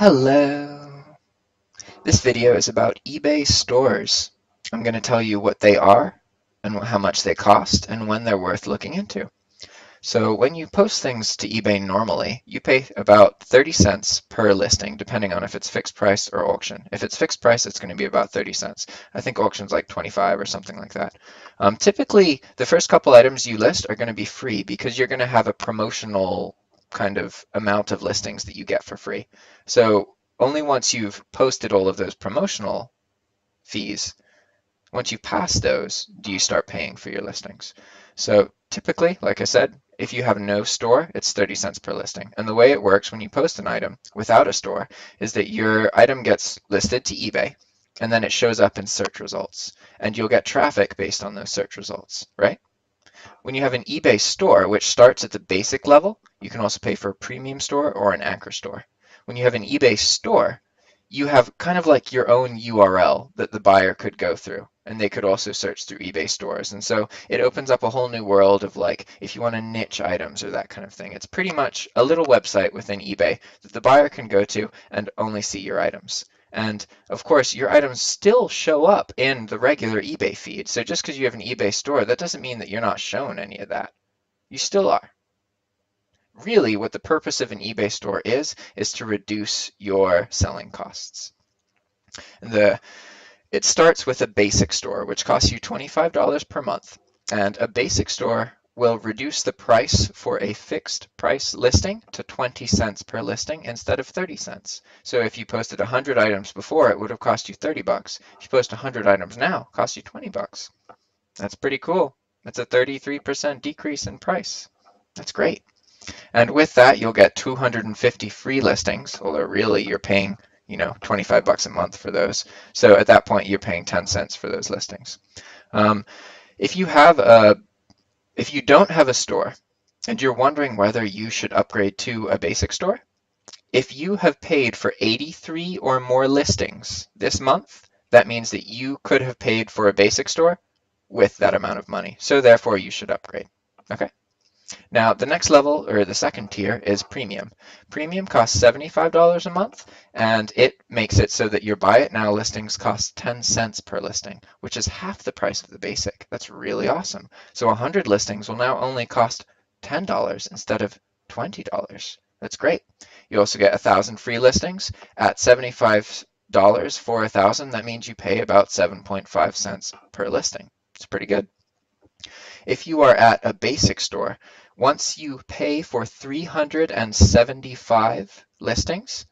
Hello. This video is about eBay stores. I'm going to tell you what they are and how much they cost and when they're worth looking into. So when you post things to eBay normally, you pay about 30 cents per listing, depending on if it's fixed price or auction. If it's fixed price, it's going to be about 30 cents. I think auction's like 25 or something like that. Typically, the first couple items you list are going to be free because you're going to have a promotional kind of amount of listings that you get for free. So only once you've posted all of those promotional fees, once you pass those, do you start paying for your listings. So typically, like I said, if you have no store, it's 30 cents per listing. And the way it works when you post an item without a store is that your item gets listed to eBay and then it shows up in search results. And you'll get traffic based on those search results, right? When you have an eBay store, which starts at the basic level, you can also pay for a premium store or an anchor store. When you have an eBay store, you have kind of like your own URL that the buyer could go through, and they could also search through eBay stores. And so it opens up a whole new world of like, if you want to niche items or that kind of thing. It's pretty much a little website within eBay that the buyer can go to and only see your items. And of course, your items still show up in the regular eBay feed. So just because you have an eBay store, that doesn't mean that you're not shown any of that. You still are. Really, what the purpose of an eBay store is to reduce your selling costs. It starts with a basic store, which costs you $25 per month. And a basic store will reduce the price for a fixed price listing to 20 cents per listing instead of 30 cents. So if you posted 100 items before, it would have cost you 30 bucks. If you post 100 items now, it costs you 20 bucks. That's pretty cool. That's a 33% decrease in price. That's great. And with that, you'll get 250 free listings, although really you're paying 25 bucks a month for those. So at that point, you're paying 10 cents for those listings. If you don't have a store and you're wondering whether you should upgrade to a basic store, if you have paid for 83 or more listings this month, that means that you could have paid for a basic store with that amount of money. So therefore, you should upgrade. Okay. Now, the next level, or the second tier, is premium. Premium costs $75 a month, and it makes it so that your buy it now listings cost 10 cents per listing, which is half the price of the basic. That's really awesome. So 100 listings will now only cost $10 instead of $20. That's great. You also get 1,000 free listings at $75 for 1,000. That means you pay about 7.5 cents per listing. It's pretty good. If you are at a basic store, once you pay for 375 listings,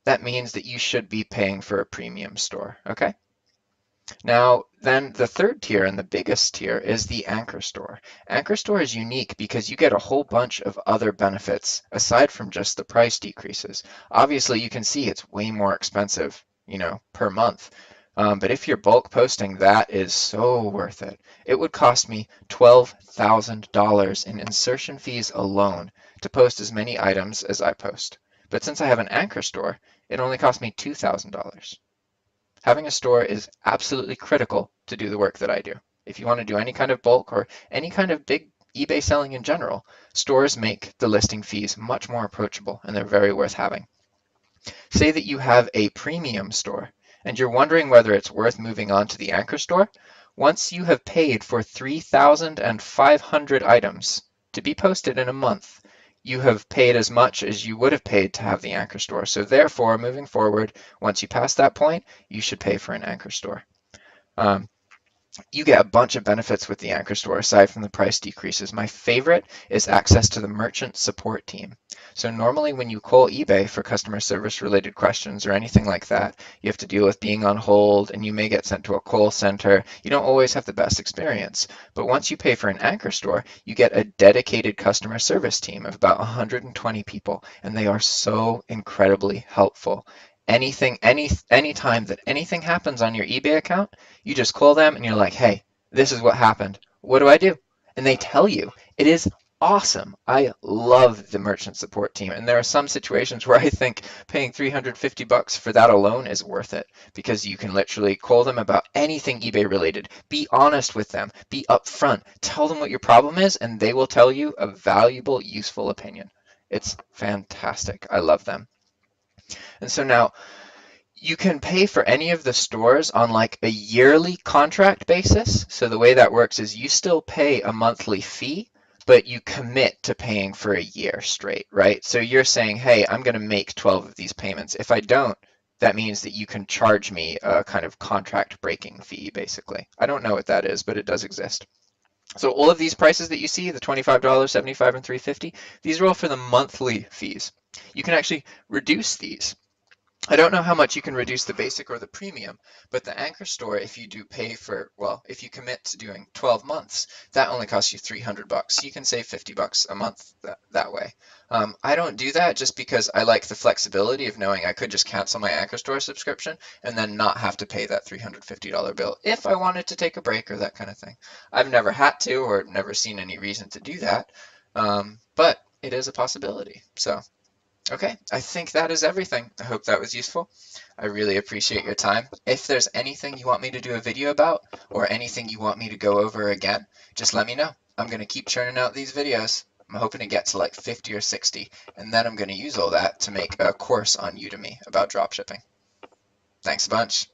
that means that you should be paying for a premium store, okay? Now, then the third tier and the biggest tier is the anchor store. Anchor store is unique because you get a whole bunch of other benefits aside from just the price decreases. Obviously, you can see it's way more expensive, per month. But if you're bulk posting, that is so worth it. It would cost me $12,000 in insertion fees alone to post as many items as I post. But since I have an anchor store, it only cost me $2,000. Having a store is absolutely critical to do the work that I do. If you want to do any kind of bulk or any kind of big eBay selling in general, stores make the listing fees much more approachable, and they're very worth having. Say that you have a premium store and you're wondering whether it's worth moving on to the anchor store. Once you have paid for 3,500 items to be posted in a month, you have paid as much as you would have paid to have the anchor store. So therefore, moving forward, once you pass that point, you should pay for an anchor store. You get a bunch of benefits with the anchor store aside from the price decreases. My favorite is access to the merchant support team. So normally when you call eBay for customer service related questions or anything like that, you have to deal with being on hold and you may get sent to a call center. You don't always have the best experience. But once you pay for an anchor store, you get a dedicated customer service team of about 120 people, and they are so incredibly helpful. Anytime that anything happens on your eBay account, you just call them and you're like, hey, this is what happened. What do I do? And they tell you. It is awesome. I love the merchant support team. And there are some situations where I think paying 350 bucks for that alone is worth it because you can literally call them about anything eBay related. Be honest with them. Be upfront. Tell them what your problem is, and they will tell you a valuable, useful opinion. It's fantastic. I love them. And so now you can pay for any of the stores on like a yearly contract basis. So the way that works is you still pay a monthly fee, but you commit to paying for a year straight, right? So you're saying, hey, I'm going to make 12 of these payments. If I don't, that means that you can charge me a kind of contract breaking fee, basically. I don't know what that is, but it does exist. So all of these prices that you see, the $25, $75, and $350, these are all for the monthly fees. You can actually reduce these. I don't know how much you can reduce the basic or the premium, but the Anchor store, if you do pay for, well, if you commit to doing 12 months, that only costs you $300. You can save $50 a month that way. I don't do that just because I like the flexibility of knowing I could just cancel my Anchor store subscription and then not have to pay that $350 bill if I wanted to take a break or that kind of thing. I've never had to or never seen any reason to do that, but it is a possibility. So. Okay, I think that is everything. I hope that was useful. I really appreciate your time. If there's anything you want me to do a video about or anything you want me to go over again, just let me know. I'm going to keep churning out these videos. I'm hoping to get to like 50 or 60, and then I'm going to use all that to make a course on Udemy about dropshipping. Thanks a bunch.